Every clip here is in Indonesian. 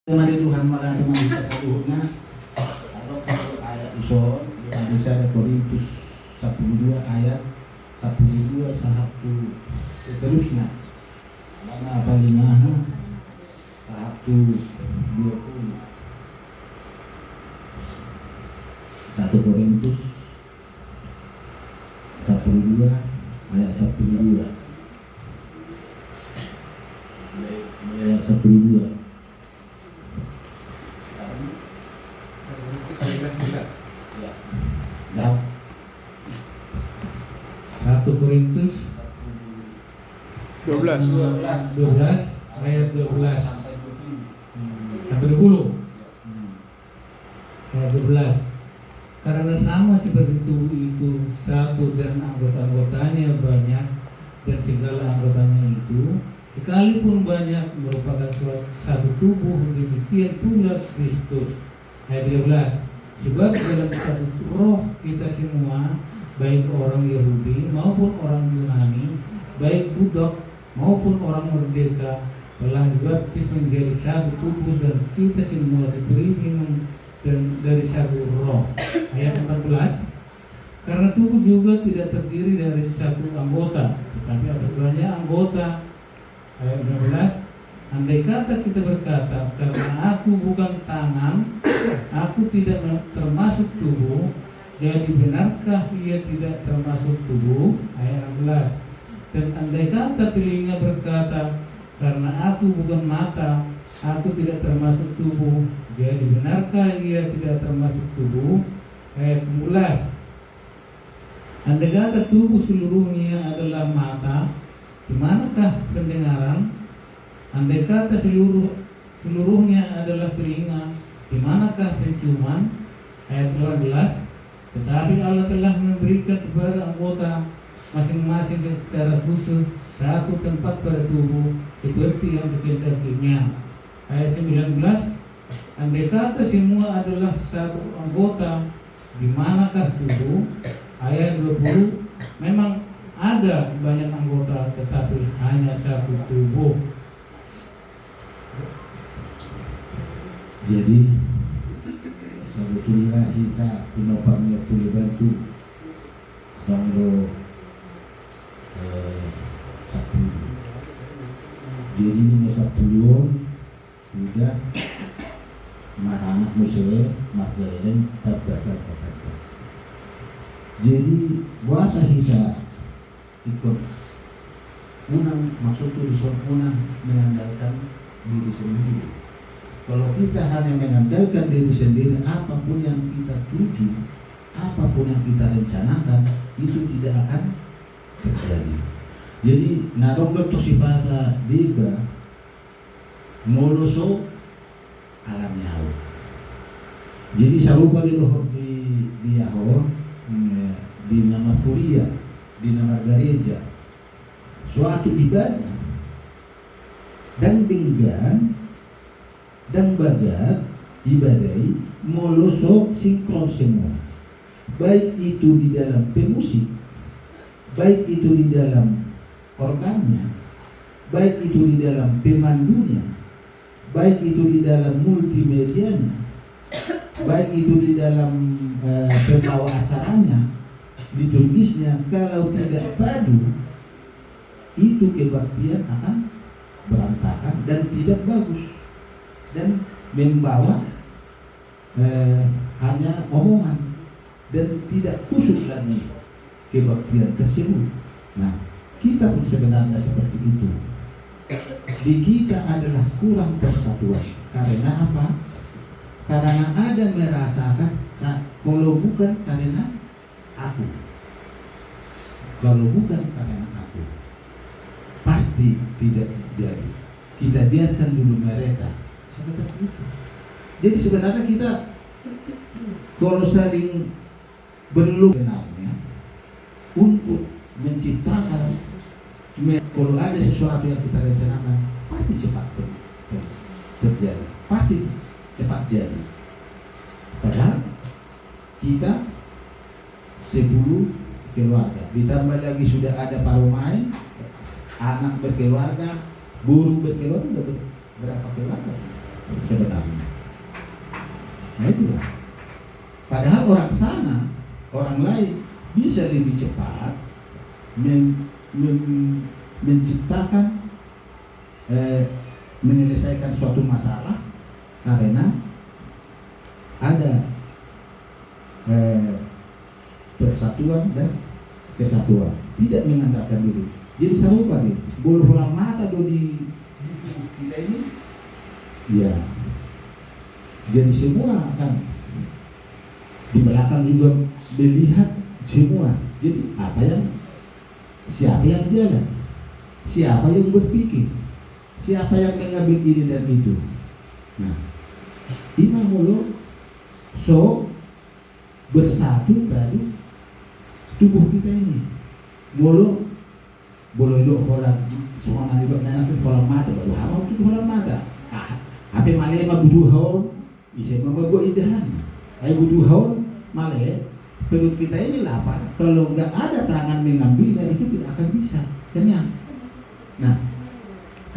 Teman Tuhan malah teman kita satunya kalau ayat ison yang bisa ada Korintus 12 ayat 12 satu seterusnya karena balinaha 1:20 1 Korintus 12 ayat 12 ayat 12 1 Korintus 12 ayat 12 sampai 20 ayat 12. Karena sama seperti tubuh itu satu dan anggota-anggotanya banyak dan segala anggotanya itu sekalipun banyak merupakan satu tubuh, demikian pula Kristus. Ayat 13. Sebab dalam satu roh kita semua, baik orang Yahudi maupun orang Yunani, baik budak maupun orang merdeka, telah dibaptis menjadi satu tubuh dan kita semua diberi minum dan dari satu roh. Ayat 14. Karena tubuh juga tidak terdiri dari satu anggota, tetapi ada banyak anggota. Ayat 15. Andai kata kita berkata, karena aku bukan tangan, aku tidak termasuk tubuh, jadi benarkah ia tidak termasuk tubuh? Ayat 16. Dan andai kata telinga berkata, karena aku bukan mata, aku tidak termasuk tubuh, jadi benarkah ia tidak termasuk tubuh? Ayat 17. Andai kata tubuh seluruhnya adalah mata, di manakah pendengaran? Andai kata seluruhnya adalah telinga, di manakah penciuman? Ayat 18. Tetapi Allah telah memberikan kepada anggota masing-masing secara khusus satu tempat pada tubuh seperti yang dikehendakinya. Ayat 19. Andai kata semua adalah satu anggota, di manakah tubuh? Ayat 20. Memang ada banyak anggota, tetapi hanya satu tubuh. Jadi sebetulnya kita pinopamnya boleh bantu tanggal 10. Jadi ini 10 sudah anak musuh Magdalene terbakar. Jadi puasa kita ikut unang maksudnya disuruh unang mengandalkan diri sendiri. Kalau kita hanya mengandalkan diri sendiri, apapun yang kita tuju, apapun yang kita rencanakan, itu tidak akan terjadi. Jadi, narong betul sifat diba, moloso alam nyawa. Jadi, salupa di Yahoo, di nama kuliah, di nama gereja, suatu ibadah, dan tinggal dan bagat ibadai moloso sinkron semua, baik itu di dalam pemusik, baik itu di dalam organnya, baik itu di dalam pemandunya, baik itu di dalam multimedianya, baik itu di dalam pembawa acaranya, liturgisnya. Kalau tidak padu, itu kebaktian akan berantakan dan tidak bagus, dan membawa hanya omongan dan tidak khusyuk lagi kebaktian tersebut. Nah, kita pun sebenarnya seperti itu. Di kita adalah kurang persatuan. Karena apa? Karena ada merasakan kalau bukan karena aku, kalau bukan karena aku, pasti tidak jadi. Kita biarkan dulu mereka seperti itu. Jadi sebenarnya kita kalau saling belum kenalnya untuk menciptakan, kalau ada sesuatu yang kita rencanakan pasti cepat terjadi, pasti cepat jadi. Padahal kita 10 keluarga, ditambah lagi sudah ada paromai, anak berkeluarga, buruh berkeluarga, berapa keluarga? sebenarnya. Nah itulah. Padahal orang sana, orang lain bisa lebih cepat menciptakan, menyelesaikan suatu masalah karena ada persatuan dan kesatuan, tidak mengandalkan diri. Jadi sarupa nih, bulu hulang mata do di kita ini, ya. Jadi semua kan di belakang juga melihat semua. Jadi siapa yang jalan, siapa yang berpikir, siapa yang mengambil ini dan itu. Nah, Imam Mulu so bersatu baru tubuh kita ini. Mulu boleh do holang semua nanti do nanti holang mata baru hawa tu holang mata. Apa malema budu haul bisa membawa indahan. Ayo budu haul male perut kita ini lapar. Kalau nggak ada tangan mengambilnya itu tidak akan bisa kenyang. Nah,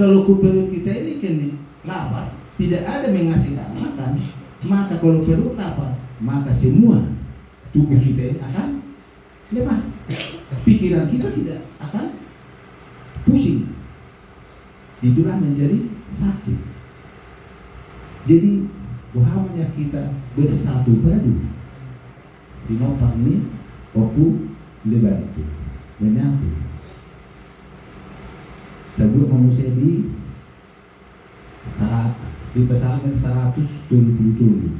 kalau perut kita ini kini lapar, tidak ada menghasilkan makan, maka kalau perut lapar, maka semua tubuh kita ini akan lemah. Pikiran kita tidak akan pusing. Itulah menjadi sakit. Jadi bahamanya kita bersatu padu dinopang ini opu lebantu menyatu. Tabu manusia di pesanan 177.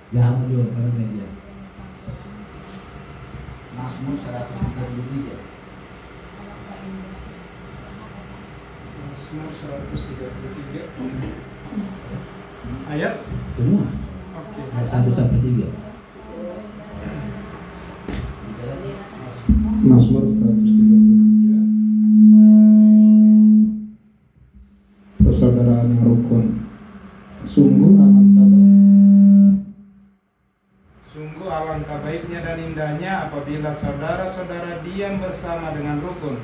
Jangan jual orangnya dia. Mazmur 133. Mazmur 133. Ayat Semua. oke. Ayat 1 sampai 3. Mazmur 133. Persaudaraan yang rukun. Sungguh alangkah baiknya dan indahnya apabila saudara-saudara diam bersama dengan rukun.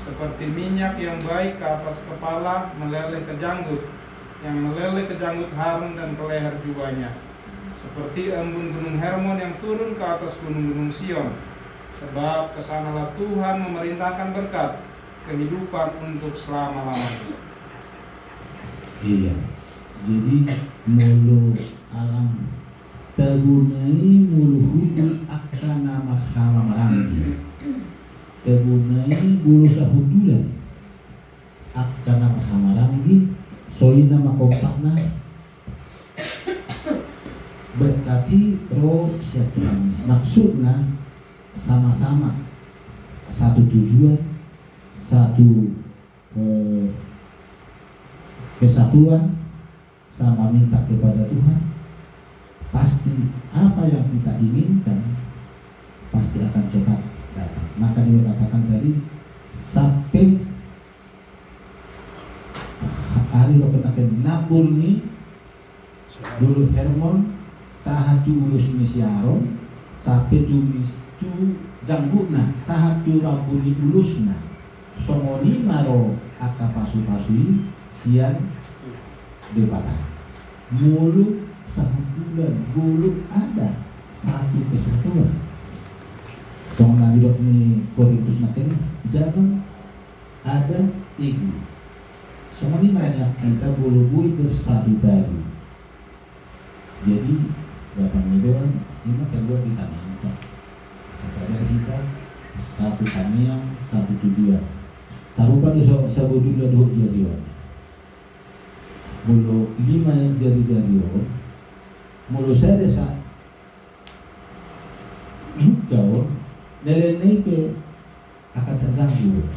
Seperti minyak yang baik ke atas kepala meleleh ke janggut, yang meleleh ke janggut Harun dan ke leher jubahnya. Seperti embun gunung Hermon yang turun ke atas gunung-gunung Sion. Sebab kesanalah Tuhan memerintahkan berkat, kehidupan untuk selama-lamanya. Iya. Jadi mulu alam tabunai mulu hudu akana makhama marangi. Tabunai bulu sahudulan akana makhama marangi soina makompakna berkati roh setuhan. Maksudnya sama-sama satu tujuan, satu kesatuan, sama minta kepada Tuhan. Pasti apa yang kita inginkan pasti akan cepat datang. Maka dia katakan tadi sampai hari lo kenakan nabul ni dulu Hermon sahatu ulus misiaron sampai tumis tu jangguna sahatu rabuni ulusna somoni maro akapasu-pasui sian debatan mulut sahudulan mulut ada satu kesatuan. Soalnya di ni Korintus naken jangan ada ego. Soalnya banyak kita bulu-bulu bersatu baru. Jadi Bapak Medoan ini kedua kita nampak. Sesadar kita satu taniang satu tujuan. Sarupa dosa sabudulah dua jadian. Mulu 5 jari-jari mulu saya desa kau nilai pe akan terganggu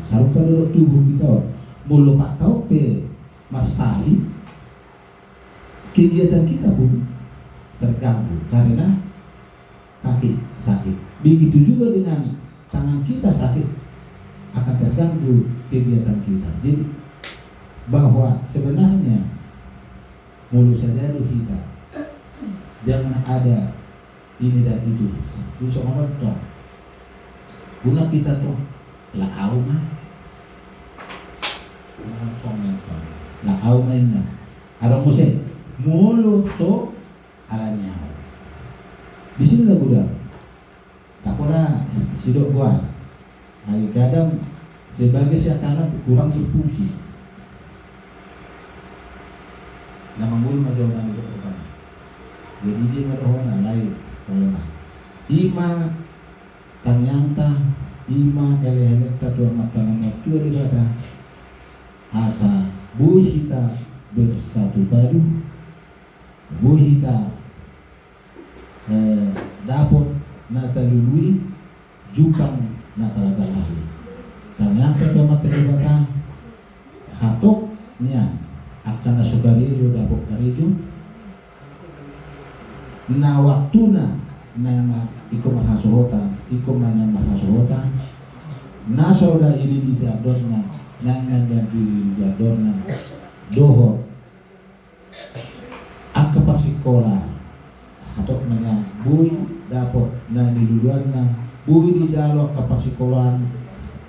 sarupa dulu tubuh kita mulu pak tahu pe masahi kegiatan kita pun terganggu karena kaki sakit. Begitu juga dengan tangan kita sakit akan terganggu kegiatan kita. Jadi bahwa sebenarnya mulut saja kita jangan ada ini dan itu. Bisa ngomong toh, guna kita toh lah auma, ngomong somen toh. Lakaw main na. Arang mo siya, mulo so alanyaw. Di sini lah budak. Tak pernah sidok gua. Ay kadang sebagai seakan kurang berfungsi. Nama mulu macam orang itu apa? Jadi dia merohona lain oleh ima tanyanta ima ele tatua mata nama tua dibata asa buhita bersatu baru buhita dapat nata lului jukang nata raja lahir tanyanta tatua mata dibata hatok niya akan nasukarijo dapat karijo na waktuna na iko marhasuhota iko nanya marhasuhota na soda ini di teadorna nanya dan di teadorna doho angka pasikola atau nanya bui dapot na diluduanna bui di jalo angka pasikolan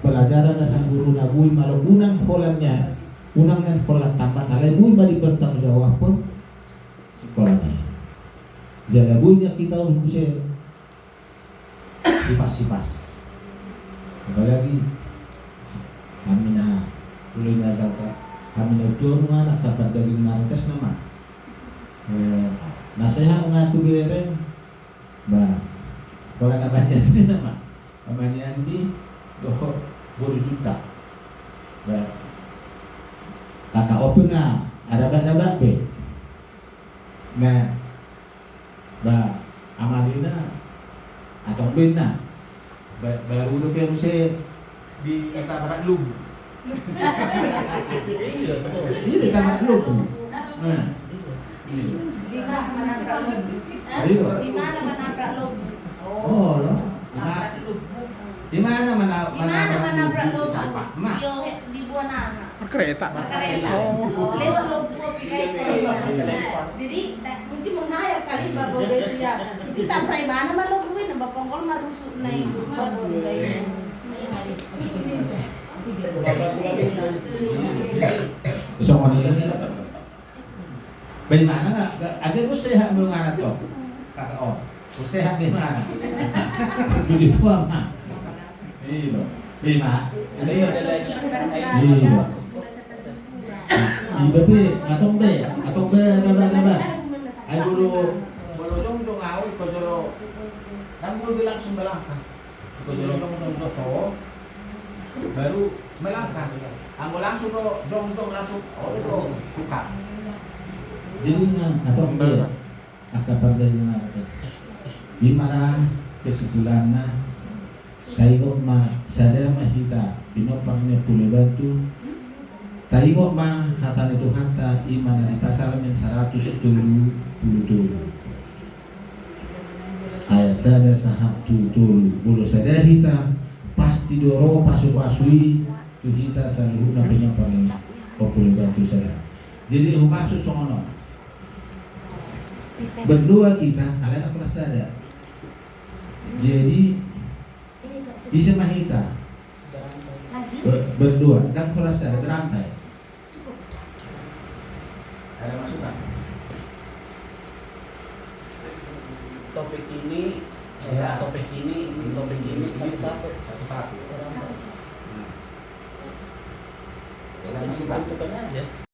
pelajaran dasar guru na bui malu unang kolannya unang dan kolan tambah alai bui balik bertanggung jawab pun sekolahnya. Jadi bunyinya kita harus bisa dipas-pas. Apalagi kami na tuloy na zakat. Kami na ito mga kapan daging marites nama. Naseha mga tubirin ba wala naman yan din nama. Naman yan di 20 juta. Ba kaka-open nga ada be. Na ba amalina atau bina baru udah kayak mesti di Taman Lum ini di Taman Lum Di mana menabrak lub? Ayo. Di mana menabrak lub? Oh loh di mana menabrak lub? siapa mak Di Buana. Kereta. Kereta. Lewat lub gua pikai kereta. Jadi mungkin menghayal kali bapak udah dia. Kita pernah mana mah lub gue nambah pongkol mah rusuk naik. Besok ini bagaimana nggak? Ada usaha mengarah tuh kakak oh usaha gimana? Jadi tua mah. Iya, bima. Iya. Iba be, atong be, daba. Ay bulu jong awi ko jolo. Kamu langsung melangkah. Ko jolo jong doso. Baru melangkah. Anggo langsung jong langsung oh buka. Jadi atong be akapan na imara kesimpulanna tayo ma sada mahita pinopang niya pulibatu tayo ma hatan itu hanta imana di pasal men 170 ayat sada sahatu tul bulu sada hita pasti doro pasu-pasui tu hita saluhuna pinopang pulibatu sada jadi maksud songono berdua kita kalian aku rasa ada jadi bisa mahita berdua dan kurasa berantai ada masukan topik ini satu-satu ada masukan tentukan aja.